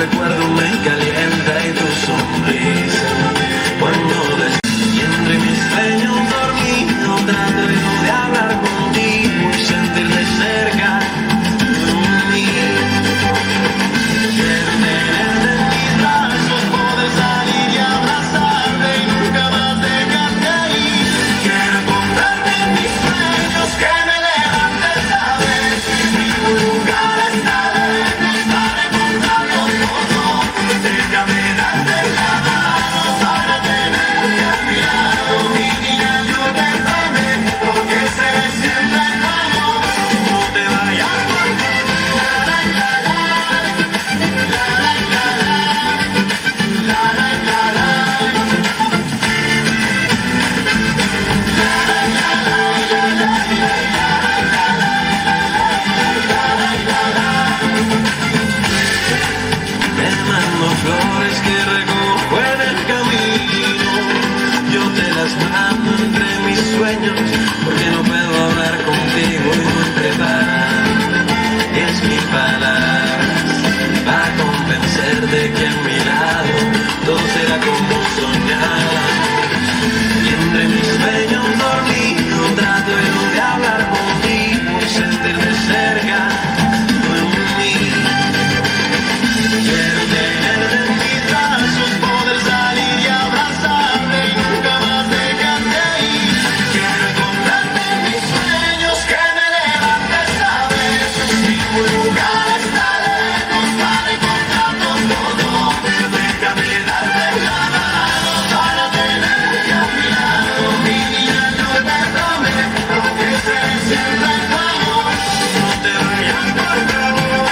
recuerdo me calienta y tu sonrisa. Cuando y entre mis sueños dormido trato yo de hablar contigo y sentir de cerca mí. Quiero tenerte en mis brazos, poder salir y abrazarte y nunca más dejarte ir. Quiero encontrarte en mis sueños, que me levantes, sabes, ningún lugar está lejos para encontrarnos los dos. Déjame darte la mano para tenerte a mi lado, mi niña, yo te prometo porque seré siempre el amor. No te vayas por mí. Te mando flores que recojo en el camino, yo te las mando entre mis sueños, porque no puedo hablar contigo y no preparar. Es mi palabras para convencerte que a mi lado todo será como soñaba. Y entre mis sueños dormido trato yo de hablar contigo y sentir de cerca en mí. Quiero tenerte en mis brazos, poder salir y abrazarte y nunca más dejarte ir. Quiero encontrarte en mis sueños, que me levantes, sabes, ningún lugar está lejos para encontrarnos los dos. Déjame darte la mano para tenerte a mi lado, mi niña, yo te prometo que seré siempre tu amor. No te vayas por favor.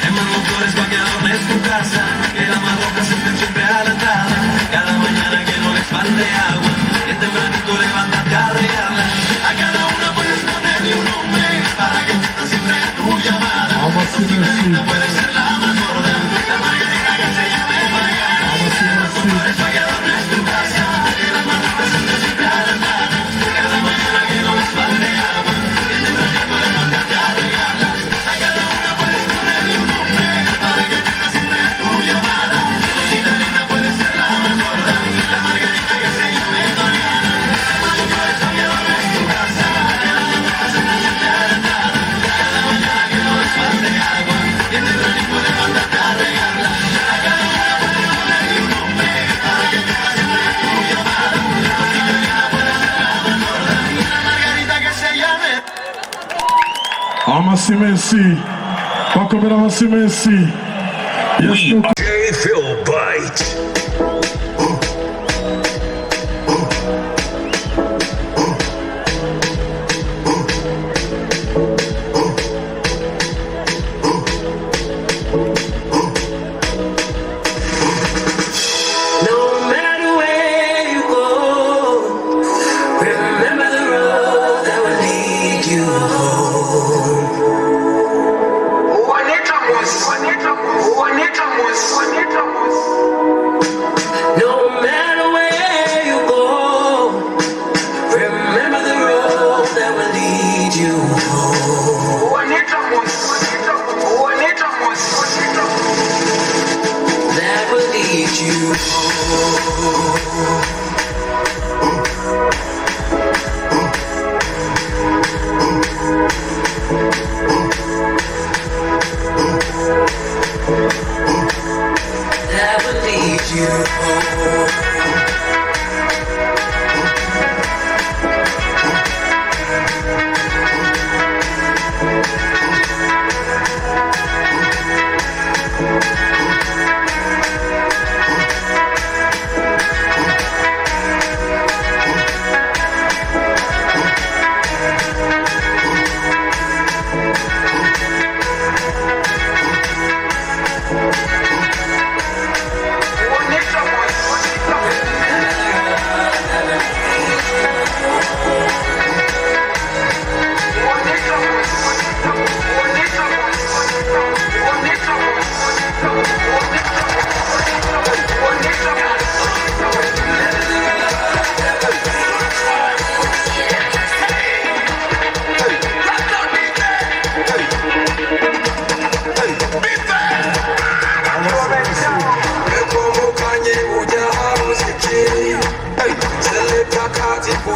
Te mando flores pa' que adornes tu casa, que las marrocas estén siempre a la entrada. Cada mañana que no les falte agua, bien tempranito levántate a regarla. A cada una puedes ponerle un nombre, para que tenga siempre tu llamada. Margarita puede ser la más gorda, la margarita que se llame Margarita. Flores pa' que adornes tu casa, que las marrocas estén siempre a la entrada. Cada mañana que no les falte agua, bien tempranito levántate a regarla. A cada una puedes ponerle un nombre, para que tenga siempre tu llamada. Rosita linda puede ser la más gorda, la margarita que se llame Mariana. Flores pa' que adornes tu casa, que las marrocas estén siempre a la entrada. Cada mañana que no les falte agua, bien tempranito levántate a regarla. A cada una puedes ponerle un nombre, para que tenga siempre tu llamada. Rosita linda puede ser la más gorda, la margarita que se llame. Amasimesi. Welcome to Amasimesi. Yes, no. DJ Phil Bite. No matter where you go, remember the road that will lead you home. Juanita Mus.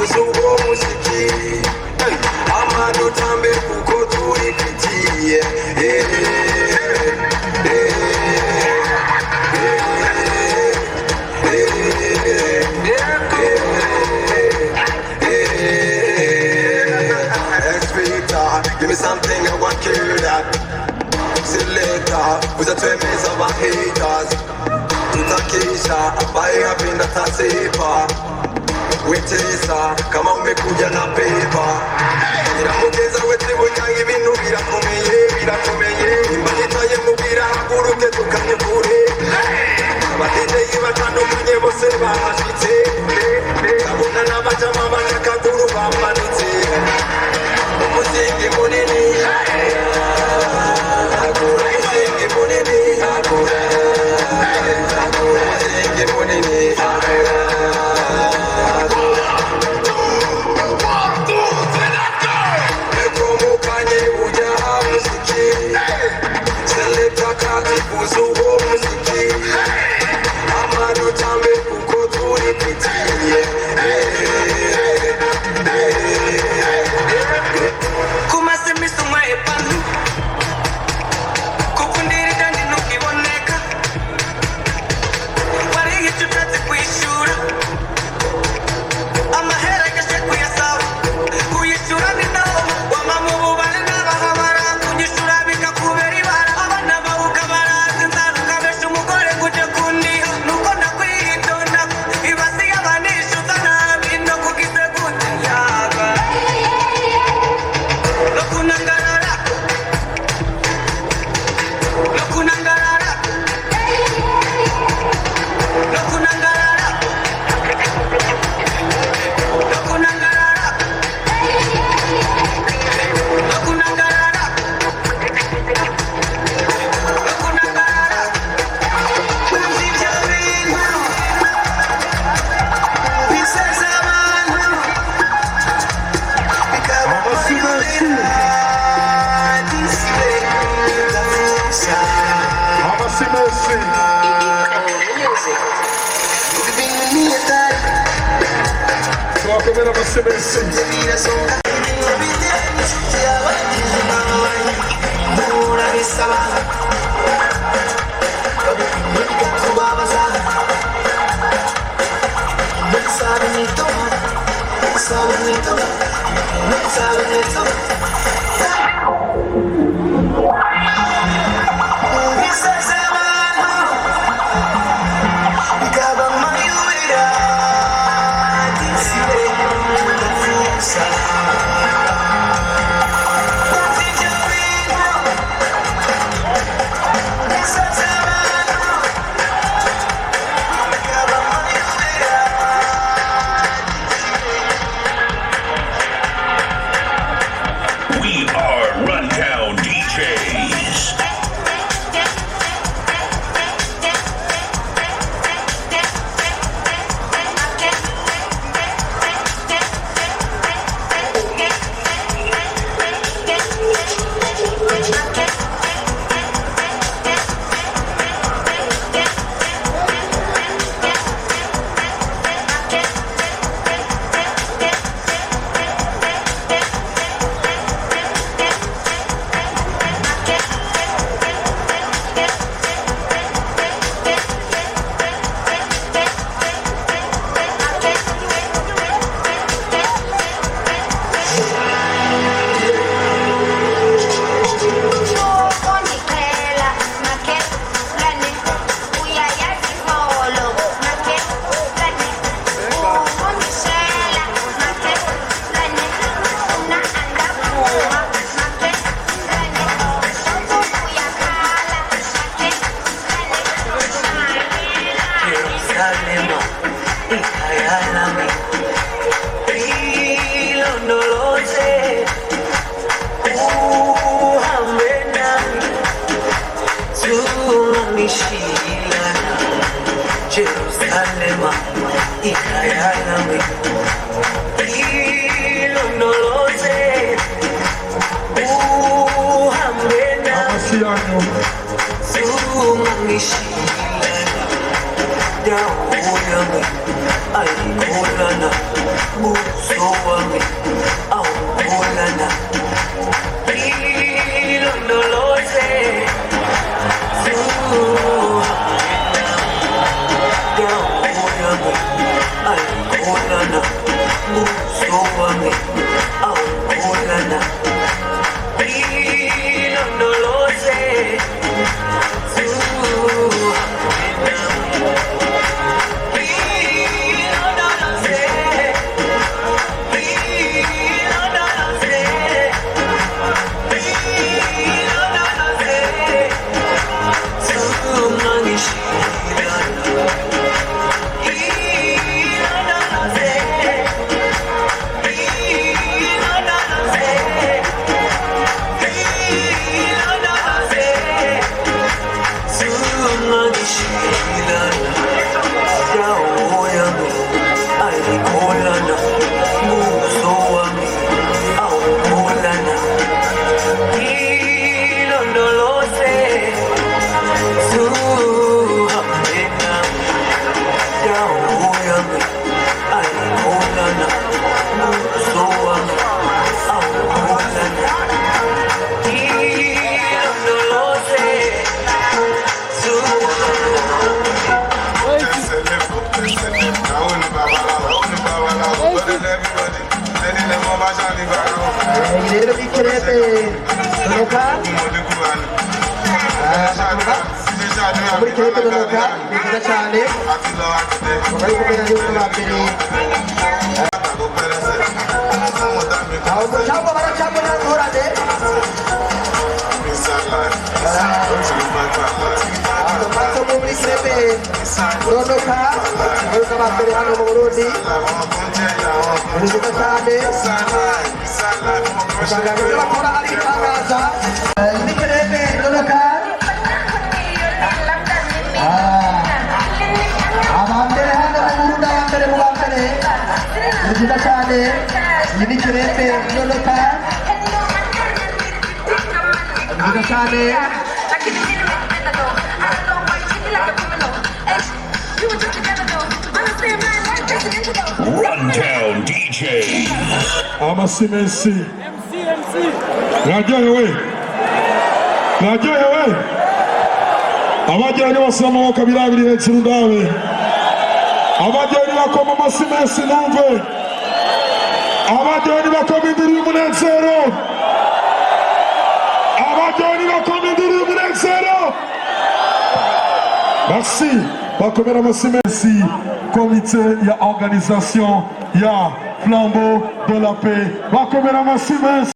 kuzugo muziki amano tambe kuko turi kitiye Give me something I want to hear that. See later, with a 2 minutes of our haters. Tutakisha, ambaye apenda tasipa. Wetesa, kama umekuja na paper. Iramugeza wete bunyangi ibintu birakomeye. Imbagitaye mubwira haguruke tukanyukure. Abatindeye batandukanye bose bahashitse. Kabona n'abajama banyakaguru bamanitse. Umuzingi munini umuzingi munini umuzingi munini ekomukanye ujya muziki selekta kati kuzugo muziki amano tambe kuko turi kitiye Jerusalem, ikayalami, ilonoloze, uhamena, sumangishila, dawo yami. ayikholana uso wami awukholana ilondoloze ayikholana uso wami awukholana ilondoloze Rundown DJ. Amasime MC. Radio yewe. Radio yewe. Abajyanye basama bakabirabiri hejuru ndawe. Abajyanye bakoma Amasime MC numve. Abajyanye bakoma induru y'umunezero. Abajyanye bakoma induru y'umunezero. Merci. Bakomera Amasime MC. Comité, il y a organisation, il y a flambeau de la paix. Bakomera Amasime MC.